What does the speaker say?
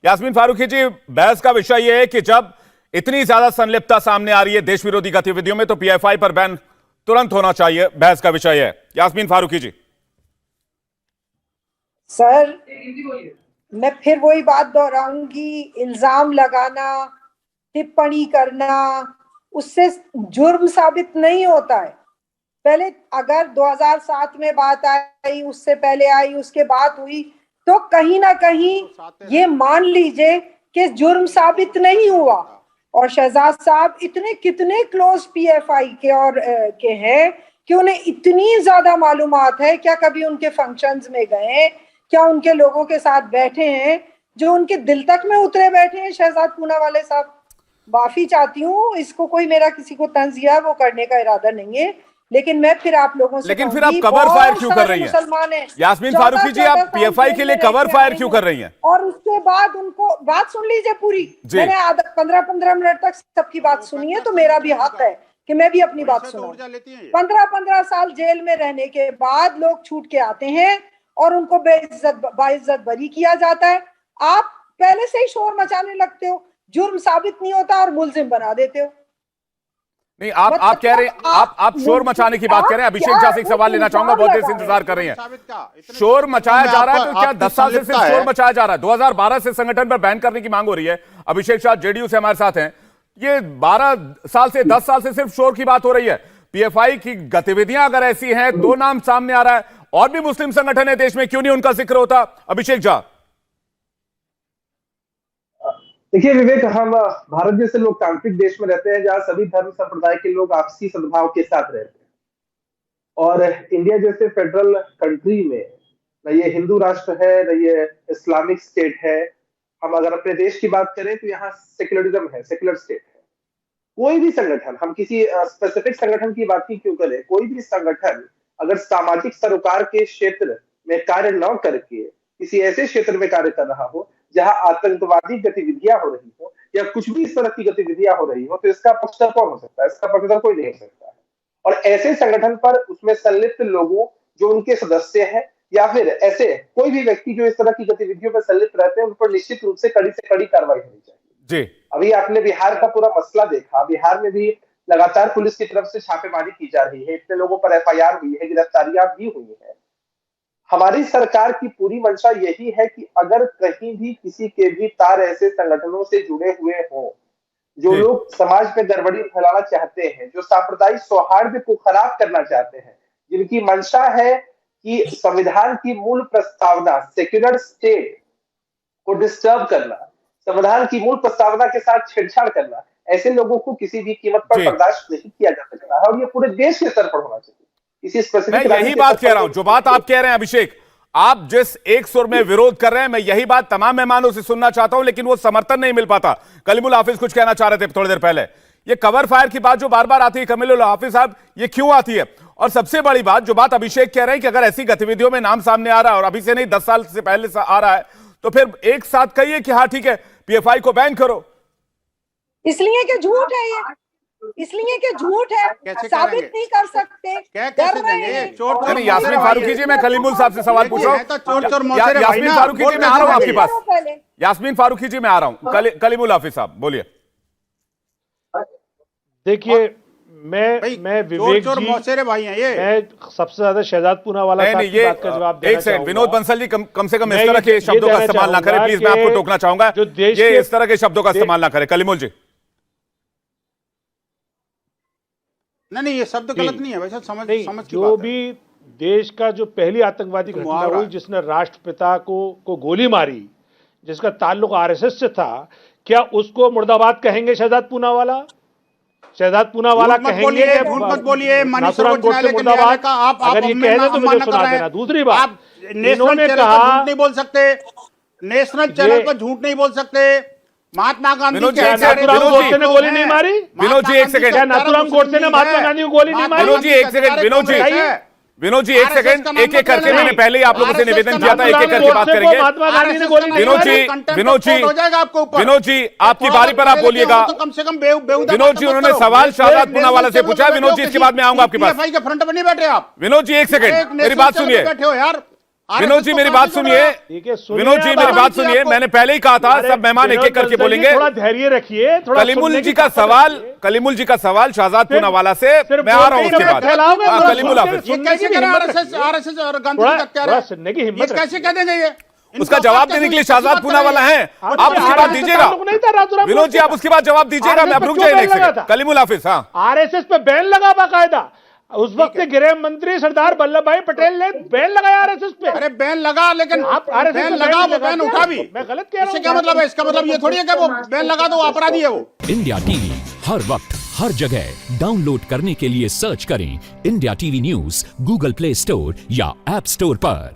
यास्मीन फारूकी जी, बहस का विषय यह है कि जब इतनी ज्यादा संलिप्तता सामने आ रही है देश विरोधी गतिविधियों में, तो पीएफआई पर बैन तुरंत होना चाहिए। बहस का विषय है यास्मीन फारूकी जी। सर, मैं फिर वही बात दोहराऊंगी, इल्जाम लगाना, टिप्पणी करना, उससे जुर्म साबित नहीं होता है। पहले अगर 2007 में बात आई, उससे पहले आई, उसके बाद हुई, तो कहीं ना कहीं ये मान लीजिए कि जुर्म साबित नहीं हुआ। और शहजाद साहब इतने कितने क्लोज पीएफआई के और के हैं कि उन्हें इतनी ज्यादा मालूमात है। क्या कभी उनके फंक्शंस में गए? क्या उनके लोगों के साथ बैठे हैं जो उनके दिल तक में उतरे बैठे हैं? शहजाद पूनावाला साहब, माफी चाहती हूँ, इसको कोई मेरा किसी को तंजिया वो करने का इरादा नहीं है, लेकिन मैं फिर आप लोगों से, लेकिन फिर आप कवर फायर क्यों कर रही हैं? यास्मीन फारूकी जी, आप पीएफआई के लिए कवर फायर क्यों कर रही हैं? और उसके बाद उनको बात सुन लीजिए पूरी। मैंने 15-15 मिनट तक सबकी बात सुनी है, तो मेरा भी हक है कि मैं भी अपनी बात सुनाऊं। 15-15 साल जेल में रहने के बाद लोग छूट के आते हैं और उनको बाइज्जत बरी किया जाता है। आप पहले से ही शोर मचाने लगते हो, जुर्म साबित नहीं होता और मुलजिम बना देते हो। नहीं, आप कह रहे हैं, आप शोर मचाने की बात कर रहे हैं। अभिषेक झा से एक सवाल लेना चाहूंगा, बहुत देर से इंतजार कर रही हैं। शोर मचाया जा रहा है, तो क्या 10 साल से सिर्फ शोर मचाया जा रहा है? 2012 से संगठन पर बैन करने की मांग हो रही है। अभिषेक झा जेडीयू से हमारे साथ हैं। ये 12 साल से 10 साल से सिर्फ शोर की बात हो रही है। पीएफआई की गतिविधियां अगर ऐसी हैं, 2 नाम सामने आ रहा है, और भी मुस्लिम संगठन है देश में, क्यों नहीं उनका जिक्र होता? अभिषेक झा। देखिए विवेक, हम भारत जैसे लोकतांत्रिक देश में रहते हैं जहां सभी धर्म संप्रदाय के लोग आपसी सद्भाव के साथ रहते हैं। और इंडिया जैसे फेडरल कंट्री में न ये हिंदू राष्ट्र है, न ये इस्लामिक स्टेट है। हम अगर अपने देश की बात करें तो यहाँ सेक्युलरिज्म है, सेक्युलर स्टेट है। कोई भी संगठन, हम किसी स्पेसिफिक संगठन की बात ही क्यों करें, कोई भी संगठन अगर सामाजिक सरोकार के क्षेत्र में कार्य न करके किसी ऐसे क्षेत्र में कार्य कर रहा हो जहां आतंकवादी गतिविधियां हो रही हो या कुछ भी इस तरह की गतिविधियां हो रही हो, तो इसका पक्षधर कौन हो सकता है? इसका पक्षधर कोई नहीं हो सकता है। और ऐसे संगठन पर उसमें संलिप्त लोगों, जो उनके सदस्य हैं या फिर ऐसे कोई भी व्यक्ति जो इस तरह की गतिविधियों में संलिप्त रहते हैं, उन पर निश्चित रूप से कड़ी कार्रवाई होनी चाहिए। जी, अभी आपने बिहार का पूरा मसला देखा। बिहार में भी लगातार पुलिस की तरफ से छापेमारी की जा रही है, इतने लोगों पर एफआईआर हुई है, गिरफ्तारियां भी हुई है। हमारी सरकार की पूरी मंशा यही है कि अगर कहीं भी किसी के भी तार ऐसे संगठनों से जुड़े हुए हों जो लोग समाज में गड़बड़ी फैलाना चाहते हैं, जो सांप्रदायिक सौहार्द को खराब करना चाहते हैं, जिनकी मंशा है कि संविधान की मूल प्रस्तावना सेक्युलर स्टेट को डिस्टर्ब करना, संविधान की मूल प्रस्तावना के साथ छेड़छाड़ करना, ऐसे लोगों को किसी भी कीमत पर बर्दाश्त नहीं किया जा सकता है। और ये पूरे देश के स्तर पर होना चाहिए। मैं यही बात कह रहा हूं, जो बात आप कह रहे हैं अभिषेक, आप जिस एक सुर में विरोध कर रहे हैं, मैं यही बात तमाम मेहमानों से सुनना चाहता हूं, लेकिन वो समर्थन नहीं मिल पाता। कलीमुल हाफिज कुछ कहना चाह रहे थे थोड़ी देर पहले। ये कवर फायर की बात जो बार बार आती है कलीमुल हाफिज साहब, ये क्यों आती है? और सबसे बड़ी बात, जो बात अभिषेक कह रहे हैं कि अगर ऐसी गतिविधियों में नाम सामने आ रहा है और अभी से नहीं 10 साल से पहले से आ रहा है, तो फिर एक साथ कहिए कि हाँ ठीक है पीएफआई को बैन करो। इसलिए कि झूठ है, ये इसलिए कि झूठ है, साबित नहीं कर सकते। यास्मीन फारूकी जी, मैं कलीमुल साहब से सवाल पूछ रहा हूँ। यास्मीन फारूकी जी, मैं आ रहा हूँ आपके पास। यास्मीन फारूकी जी, मैं आ रहा हूँ। कलीमुल हाफिज साहब बोलिए। देखिए, मैं विवेक जी, भाई हैं ये। मैं सबसे ज्यादा शहजाद पूनावाला साहब की बात का जवाब देना चाहूंगा। विनोद बंसल जी, कम से कम इस तरह के शब्दों का इस्तेमाल ना करें प्लीज। मैं आपको टोकना चाहूंगा, ये इस तरह के शब्दों का इस्तेमाल ना करें। कलीमुल जी। नहीं, ये शब्द गलत नहीं है वैसे, समझ जो भी देश का जो पहली आतंकवादी घटना हुई जिसने राष्ट्रपिता को गोली मारी, जिसका ताल्लुक आरएसएस से था, क्या उसको मुर्दाबाद कहेंगे शहजाद पूनावाला? शहजाद पूनावाला कहेंगे? मत बोलिए, नाथुराम गोडसे मुर्दाबाद। अगर ये कह रहे तो मुझे सुना देना। दूसरी बात, इन्होंने कहा नहीं बोल सकते, नेशनल चैनल पर झूठ नहीं बोल सकते। महात्मा गांधी नाथुराम गोडसे ने गोली नहीं मारी? विनोद जी एक सेकंड। नाथुराम गोडसे ने महात्मा गांधी को गोली नहीं मारी? विनोद जी एक सेकंड। विनोद जी एक सेकंड, एक एक करके मैंने पहले ही आप लोगों से निवेदन किया था, एक एक करके बात करेंगे। विनोद जी आपकी बारी पर आप बोलिएगा। कम से कम विनोद जी, उन्होंने सवाल शहजाद पूनावाला से पूछा। विनोद जी, इसके बाद मैं आऊंगा आपके पास। के फ्रंट पर नहीं बैठे आप। विनोद जी एक सेकंड, मेरी बात सुनिए। बैठे हो यार, विनोद जी मेरी बात सुनिए, विनोद जी मेरी बात सुनिए, मैंने पहले ही कहा था सब मेहमान एक एक करके बोलेंगे। थोड़ा धैर्य रखिए, थोड़ा कलीमुल जी का सवाल शहजाद पूनावाला से मैं आ रहा हूं उसके बाद। कलीमुल हाफिज, ये कैसे करें आरएसएस और गांधी जी का क्या सुनने की हिम्मत कैसे कह देंगे ये? उसका जवाब देने के लिए शहजाद पूनावाला है, आप उसके बाद दीजिएगा। विनोद जी आप उसके बाद जवाब दीजिएगा, मैं रुक जाइए। कलीमुल हाफिज, हाँ आरएसएस पे बैन लगा बाकायदा, उस वक्त के गृह मंत्री सरदार वल्लभ भाई पटेल ने बैन लगाया आरएसएस पे। अरे बैन लगा, लेकिन आप आरएसएस बैन पे लगा, वो बैन बैन लगा उठा भी। मैं गलत कह रहा हूं? इससे क्या मतलब है? इसका मतलब ये थोड़ी है कि वो बैन लगा दो अपराधी है वो। इंडिया टीवी हर वक्त हर जगह डाउनलोड करने के लिए सर्च करें India TV news Google play store या ऐप स्टोर पर।